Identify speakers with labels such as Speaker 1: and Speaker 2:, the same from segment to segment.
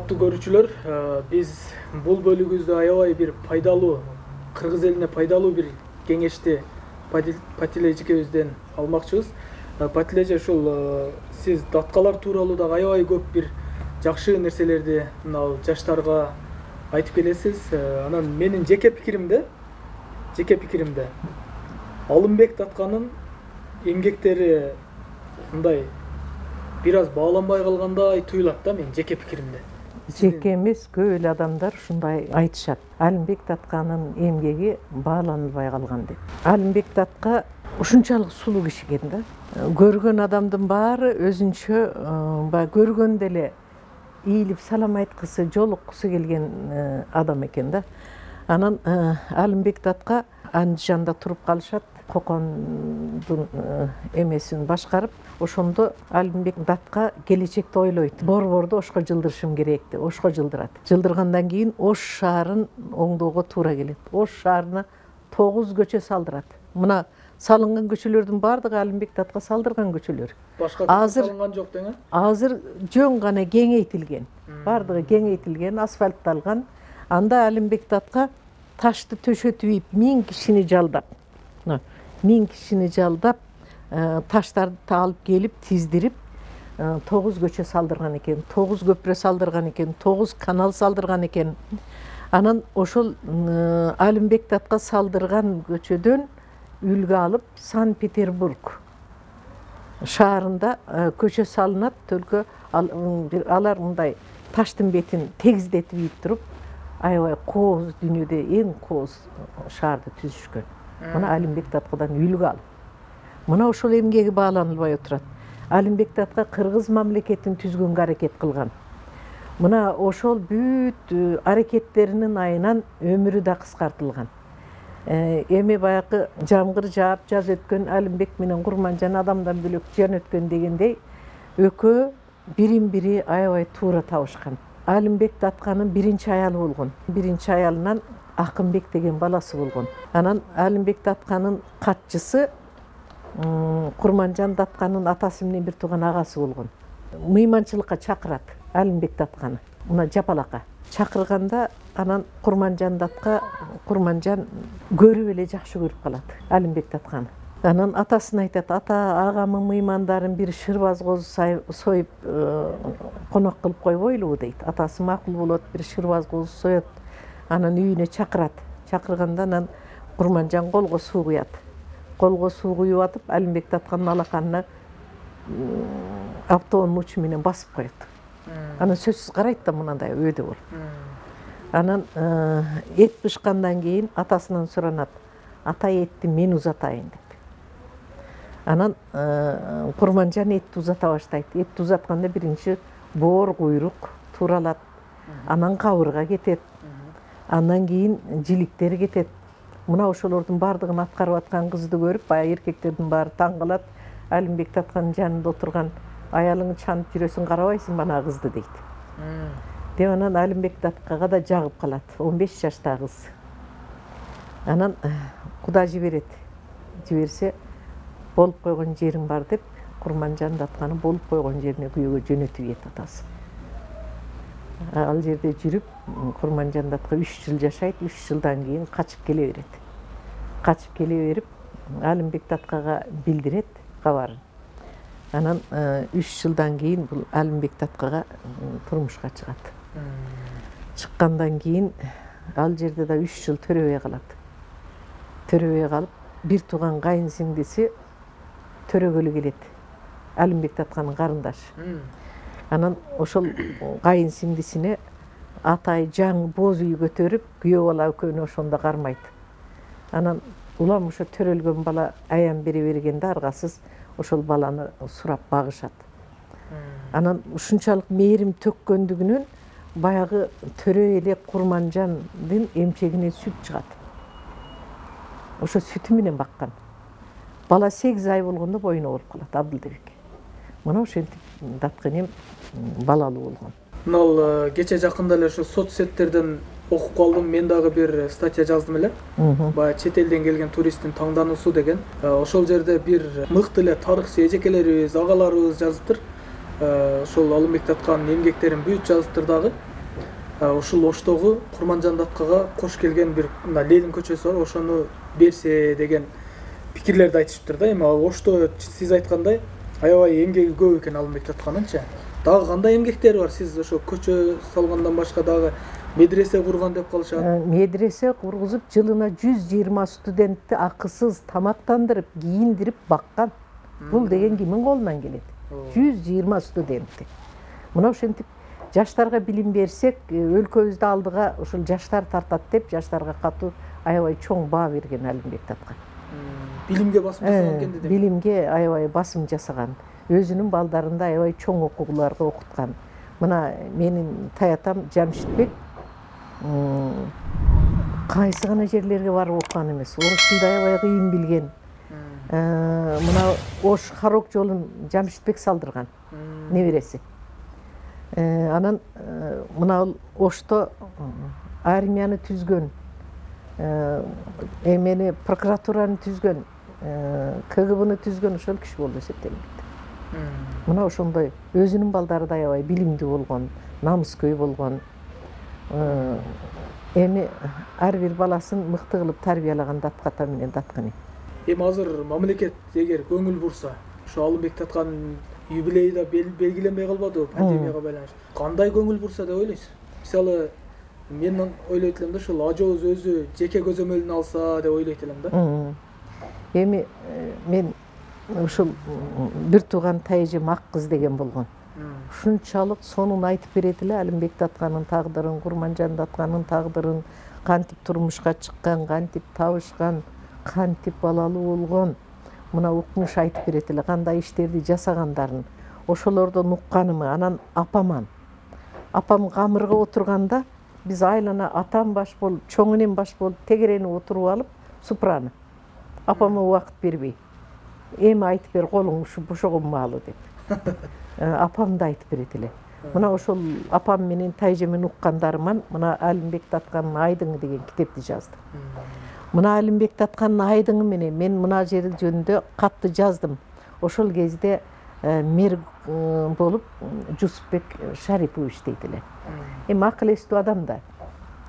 Speaker 1: Урматтуу көрүүчүлөр, биз бул бөлүгүбүздө аябай бир пайдалуу, кыргыз элине пайдалуу бир кеңешти Патил эжекебизден алмакчыбыз. Патил эже, ушул сиз даткалар тууралуу дагы аябай көп бир жакшы нерселерди мына жаштарга айтып келесиз. Анан менин жеке пикиримде Алымбек Датканын эмгектери мындай бир аз бааланбай калгандай туюлат да, менин жеке пикиримде.
Speaker 2: Жеке эмес, көп эле адамдар ушундай айтышат. Алымбек Датканын эмгеги бааланылбай калган деп. Алымбек Датка ушунчалык сулуу киши экен да. Көргөн адамдын баары өзүнчө көргөндө эле ийилип салам айткысы, жолуккусу келген адам экен да. Анан Алымбек Датка Андижанда туруп калышат, Кокондун эмесин башкарып, ошондо Алымбек Датка келечекти ойлойт. Борборду Ошко жылдырышым керек деп, Ошко жылдырат. Жылдыргандан кийин Ош шаарын оңдоого туура келет. Ош шаарына 9 көчө салдырат. Мына салынган көчөлөрдүн баардыгы Алымбек Датка салдырган көчөлөр.
Speaker 1: Башка көчө салынган жок дең?
Speaker 2: Азыр жөн гана кеңейтилген. Баардыгы кеңейтилген, асфальтталган. Анда Алымбек Датка ташты төшөтүп ийип 1000 кишини жалдап, таштарды алып келип тиздирип 9 көчө салдырган экен, 9 көпүрө салдырган экен, 9 канал салдырган экен. Анан ошол Алымбек Датка салдырган көчөдөн үлгү алып Санкт-Петербург шаарында көчө салынат. Только алар мындай таштын бетин тегиздетип ийип туруп, аябай кооз, дүйнөдө эң кооз шаарды түзүшкөн. Мына Алымбек Даткадан үлгү алып. Мына ошол эмгеги бааланылбай отурат. Алымбек Датка кыргыз мамлекетин түзгөнгө аракет кылган. Мына ошол бүт аракеттеринин айынан өмүрү да кыскартылган. Эми баягы жамгыр жаап, жаз өткөн, Алымбек менен Курманжан адамдан бөлөк жан өткөн дегендей, экөө бирин бири аябай туура табышкан. Алымбек Датканын биринчи аялы болгон. Биринчи аялынан Акынбек деген баласы болгон. Анан Алымбек Датканын катчысы Курманжан Датканын атасы менен бир тууган агасы болгон. Мыйманчылыкка чакырат Алымбек Датканы. Мына жапалакка чакырганда, анан Курманжан Датка, Курманжан көрүп эле жакшы көрүп калат Алымбек Датканы. Анан атасына айтат: "Ата, агамын мыймандарын бир шырбаз козу союп конок кылып койбойлубу?" дейт. Атасы макул болот, бир шырбаз козу соет. Анан үйүнө чакырат. Чакырганда анан Курманжан колго суу куят. Колго суу куюп атып, Алымбек Датканын алаканына автоонун учу менен басып коет. Анан сөзсүз карайт да, мындай өйдө болуп. Анан эт бышкандан кийин атасынан суранат: "Ата, этти мен узатайын" деп. Анан Курманжан этти узата баштайт. Этти узатканда биринчи боор куйрук тууралат. Анан кабырга кетет. Андан кийин жиликтер кетет. Мына ошолордун баардыгын аткарып аткан кызды көрүп, баягы эркектердин баары таң калат. Алымбек Датканын жанында отурган аялыңы чанып жүрөсүң, карабайсың бана кызды дейт. Деп анан Алымбек Даткага да жагып калат. 15 жаштагы кыз. Анан Куда жиберет. Жиберсе, болуп койгон жериң бар деп, Курманжан Датканы болуп койгон жерине күйөөгө жөнөтүп ийет атасы. Ал жерде жүрүп, Курманжан Датка 3 жыл жашайт. 3 жылдан кийин качып келе берет. Качып келе берип, Алымбек Даткага билдирет кабарын. Анан 3 жылдан кийин бул Алымбек Даткага турмушка чыгат. Чыккандан кийин ал жерде да 3 жыл төрөбөй калат. Төрөбөй калып, бир тууган кайын сиңдиси төрөгөлү келет. Алымбек Датканын карындашы. Анан ошол кайын сиңдисине атай жаңы боз үй көтөрүп, күйөө бала экөөнү ошондо кармайт. Анан улам ошо төрөлгөн бала аян бере бергенде аргасыз ошол баланы сурап багышат. Анан ушунчалык мээрим төккөндүгүнөн баягы төрө эле Курманжандын эмчегинен сүт чыгат. Ошо сүтү менен баккан. Бала 8 ай болгондо боюна болуп калат, Абдылдыбек. Мына ошентип Датканем балалуу болгон.
Speaker 1: Мына кече жакында эле ошо соцсеттерден окуп калдым. Мен дагы бир статья жаздым эле. Баягы чет элден келген туристтин таңдануусу деген. Ошол жерде бир мыкты эле тарыхчы эжекелерибиз, агаларыбыз жазыптыр. Ошол Алымбек Датканын эмгектерин бүт жазыптыр дагы. ушул Оштогу Курманжан Даткага кош келген бир мына Ленин көчөсү бар, ошону берсе деген пикирлерди айтышыптыр да. Эми Ошто сиз айткандай аябай эмгеги көп экен Алымбек Татканынчы. Дагы кандай эмгектери бар? Сиз ошо көчө салгандан башка дагы медресе курган деп калышат.
Speaker 2: Медресе кургузуп жылына 120 студентти акысыз тамактандырып, кийиндирип баккан. Бул деген кимдин колунан келет? 120 студентти. Мына ошентип жаштарга билим берсек, өлкөбүздү алдыга ушул жаштар тартат деп жаштарга катуу аябай чоң баа берген Алымбек Таткан.
Speaker 1: Билимге басым жасаган экен деди.
Speaker 2: Билимге аябай басым жасаган. Өзүнүн балдарында аябай чоң окууларга окуткан. Мына менин таятам Жамшитбек кайсы гана жерлерге барып окуган эмес. Орус тилин аябай кыйын билген. Мына Ош Харок жолун Жамшитбек салдырган, небереси. Анан мына Ошто армияны түзгөн, эмени прокуратураны түзгөн, КГБны түзгөн ошол киши болду эсептелинет. Мына ошондой өзүнүн балдары да аябай билимдүү болгон, намыскөй болгон. Эми ар бир баласын мыкты кылып тарбиялаган Датката менен Датканы.
Speaker 1: Эми азыр мамлекет эгер көңүл бурса, ошо Алымбек Татканын юбилейи да белгиленбей калбадыбы пандемияга байланыштуу. Кандай көңүл бурса деп ойлойсуз? Мисалы, мен ойлойт элем да, ушул ажообуз өзү жеке көзөмөлүн алса деп ойлойт элем да.
Speaker 2: Эми мен ушул бир тууган тайжым ак кыз деген болгон. Ушунчалык сонун айтып берет эле Алымбек Татканын тагдырын, Курманжан Датканын тагдырын, кантип турмушка чыккан, кантип табышкан, кантип балалуу болгон. Мына укмуш айтып берет эле кандай иштерди жасагандарын. Ошолордон укканымы, анан апам камырга отурганда биз айлана атам баш болуп, чоң энем баш болуп, тегерени отуруп алып супраны. Апама убакыт бербей. Эми айтып бер, колуң бошогон маалы деп. Апам да айтып берет эле. Мына ошол апам менен тайжемен уккандарыман мына Алымбек Татканын Айдыңы деген китепти жаздым. Мына Алымбек Татканын Айдыңы менен мен мына жери жөнүндө катты жаздым. Ошол кезде мэр болуп Жусупбек Шарипович дейт эле. Эми акыл эстүү адам да.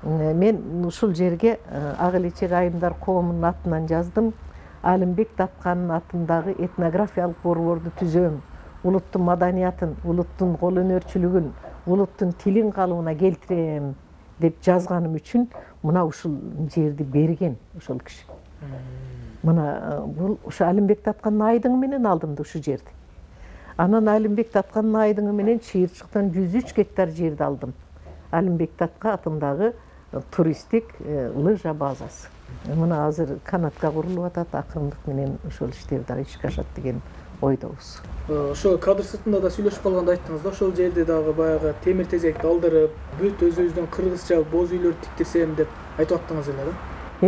Speaker 2: Мен ушул жерге Ак элечек айымдар коомунун атынан жаздым. Алымбек Татканын атындагы этнографиялык борборду түзөм. Улуттун маданиятын, улуттун кол өнөрчүлүгүн, улуттун тилин калыбына келтирем деп жазганым үчүн мына ушул жерди берген ошол киши. Мына бул ушу Алымбек Татканын Айдыңы менен алдым да ушу жерди. Анан Алымбек Татканын Айдыңы менен Чыйырчыктан 103 гектар жерди алдым. Алымбек Татка атындагы туристтик лыжа базасы. Мына азыр канатка курулуп атат, акырындык менен ошол иштер дагы ишке ашат деген ойдобуз.
Speaker 1: Ошо кадр сыртында да сүйлөшүп калганда айттыңыз да, ошол жерде дагы баягы темир тезекти алдырып, бүт өзүбүздүн кыргызча боз үйлөрдү тиктирсем деп айтып аттыңыз эле да.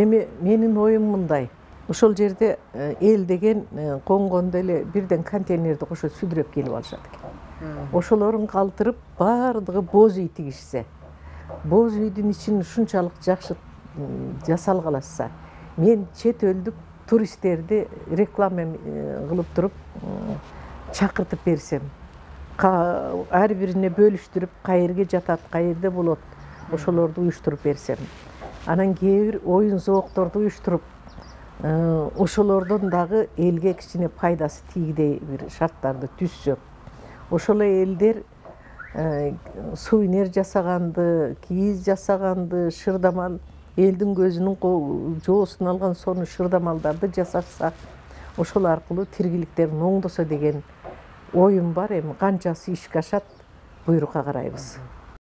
Speaker 2: Эми менин оюм мындай. Ошол жерде эл деген конгондо эле бирден контейнерди кошо сүдүрөп келип алышат экен. Ошолорун калтырып, баардыгы боз үй тигишсе, боз үйдүн ичин ушунчалык жакшы жасалгалашса, мен чет элдик туристтерди реклама кылып туруп чакыртып берсем, ар бирине бөлүштүрүп, каерге жатат, каерде болот, ошолорду уюштуруп берсем, анан кээ бир оюн зоокторду уюштуруп, ошолордон дагы элге кичине пайдасы тийгидей бир шарттарды түзсөк, ошол элдер сувенир жасаганды, кийиз жасаганды, шырдамал, элдин көзүнүн жоосун алган сону шырдамалдарды жасашса, ошол аркылуу тиргиликтерин оңдосо деген оюм бар. Эми канчасы ишке ашат, буйрукка карайбыз.